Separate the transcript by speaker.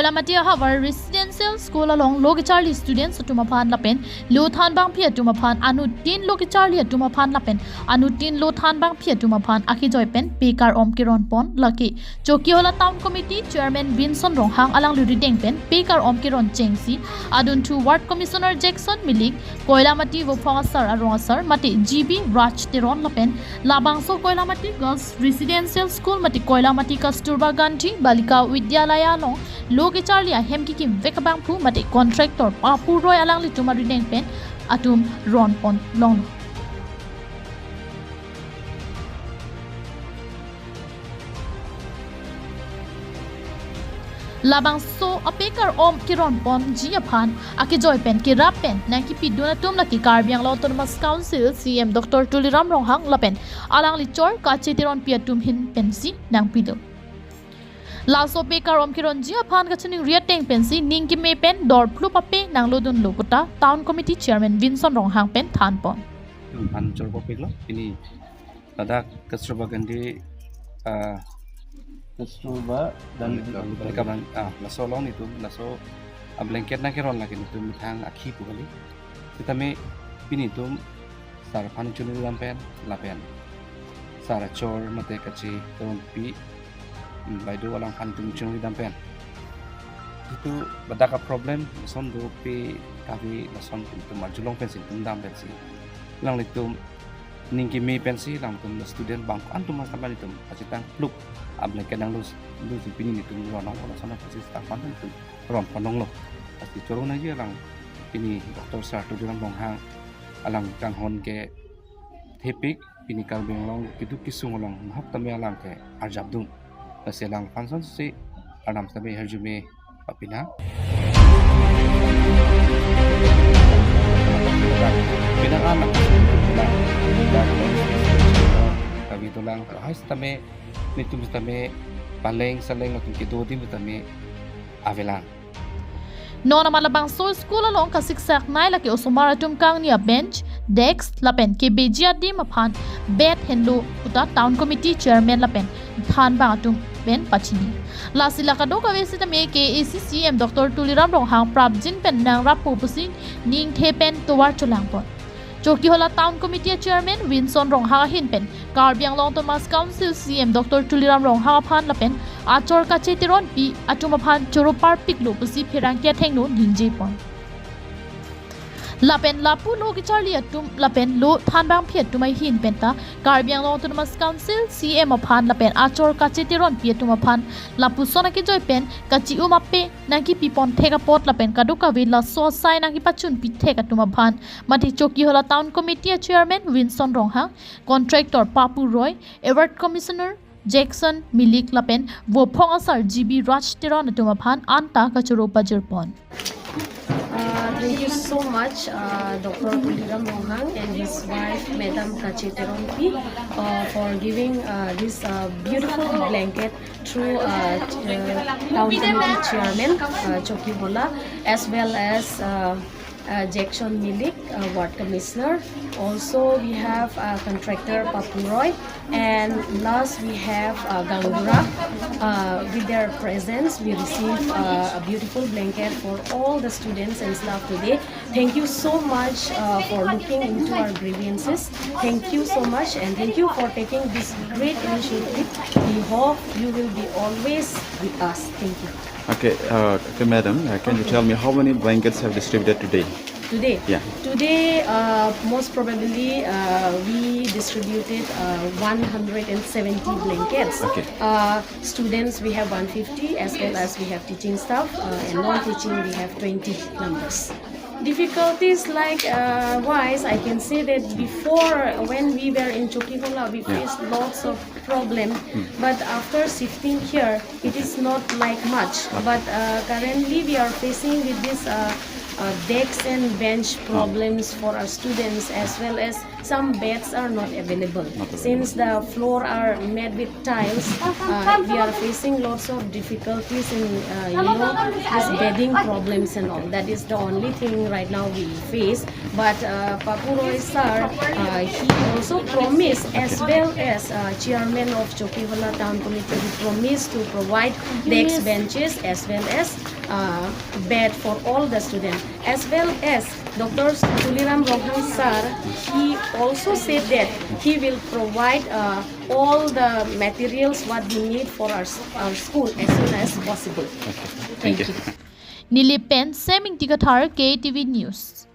Speaker 1: Koilamati Havar Residential School along Logi Charlie students Tumapan Lapen, Luthan Bang Pia Tumapan, Anutin Logi Charlie Tumapan Lapen, Anutin Luthan Bang Pia Tumapan, Akijoypen, Pekar Keron Pon, Lucky, Chokiola Town Committee Chairman Vincent Ronghang Alang Ludingpen, Pekar Keron Chengsi, Adun 2 Ward Commissioner Jackson Milik, Koilamati Vofangasar Aronsar, Mati GB Raj Teron Lapen, Labangso Koilamati Girls Residential School, Mati Koilamati Kasturba Gandhi, Balika Vidyalaya Long, Logi Charlie Hemki Kim Vekabang Pu, Mati Contractor Papu Roy Alang Lituma Pen, Atum Ron Pon Long. Labang so a pekar keron pon jiapan akijoy pen kirap pen naki piduna tum laki Karbiang Autonomous Council CM Dr. Tuliram Ronghang lapen alang lichor kachetiron piatum hin pensi nang pido laso pekar keron jiapan kachuning riateng pensi ningki me pen dor plu pape nang lodun lokuta Town Committee Chairman Vincent Ronghang pen than pon
Speaker 2: Anjor popiklo ini tada Kasturba Gandhi Kasturba dan Balika laso long itu laso blanket na keron lagi itu mitang akhi pukali kita me pini itu sar pancuni lapen sar chor mate kachi keron pi baido walang pancuni lampen itu badaka problem son do pi kavi lason itu majulong pensi tundam pensi lang itu ningki me pensi lang tum student bang antum masaman itu pacitang pluk abla kenang lus pini itu ronong sana pasti stafan itu rom panong lo pasti corona aja lang ini Dr. Sarto dalam bonghang alang kang hon ke tepik ini kalbeng long itu kisung long mahap tamya lang ke arjabdum pasti lang panson si anam tabe herjume apina pinakanak kami tulang hay tame nitum tame paleng saleng matung kido din tame avelang
Speaker 1: no na malabang so school along kasiksak nai laki osumara tumkang niya bench desk lapen ke bejia di mapan bet henlo uta Town Committee Chairman lapen than bang atum ben pachini lasila kado kawesi tame ke ACCM Dr. Tuliram Ronghang prabjin pen nang rapu pusin ning the pen towar chulang pon Chokiola Town Committee Chairman Vincent Ronghang hinpen Karbiang Autonomous Council CM Dr. Tuliram Ronghang phan lapen achor kachetiron pi atumaphan choropar piklo pusi phirangkia thengno ningjepon lapen lapu logi charlie atum lapen lo thanbang phiat tumai hin penta Karbiang Autonomous Council CM aphan lapen achor kachetiron pi atumaphan lapu sonaki joy pen kachi umappe naki pipon thega pot lapen kaduka villa so sai naki pachun pi thega tumaphan mati Chokiola Town Committee Chairman Vincent Ronghang Contractor Papu Roy Award Commissioner Jackson Milik lapen Vofong Asar GB Raj Teron tumaphan anta kachuro pajirpon.
Speaker 3: Thank you so much, Dr. Tuliram Ronghang and his wife, Madam Kacheteronpi, for giving this beautiful blanket through Town Committee Chairman Chokiola, as well as Jackson Milik, Ward Commissioner. Also, we have Contractor Papuroy, and last we have Gangura. With their presence, we receive a beautiful blanket for all the students and staff today. Thank you so much for looking into our grievances. Thank you so much, and thank you for taking this great initiative. We hope you will be always with us. Thank you.
Speaker 4: Okay, madam, can you tell me how many blankets have distributed today?
Speaker 3: Today?
Speaker 4: Yeah.
Speaker 3: Today, most probably, we distributed 170 blankets.
Speaker 4: Okay.
Speaker 3: Students, we have 150, as well as we have teaching staff, and non-teaching, we have 20 numbers. Difficulties like wise, I can say that before, when we were in Chokiola, we faced lots of problems, but after shifting here, it is not like much. But currently we are facing with this desks and bench problems for our students, as well as some beds are not available. Since the floor are made with tiles, we are facing lots of difficulties in this bedding problems and all. That is the only thing right now we face. But Papu Roy sir, he also promised, as well as chairman of Chokiwala Town Committee, he promised to provide desk benches as well as bed for all the students, as well as Dr. Tuliram Rohan sir, he also said that he will provide all the materials what we need for our school as soon as possible.
Speaker 4: Thank you.
Speaker 1: Nilipen Seming Tikatar KTV News.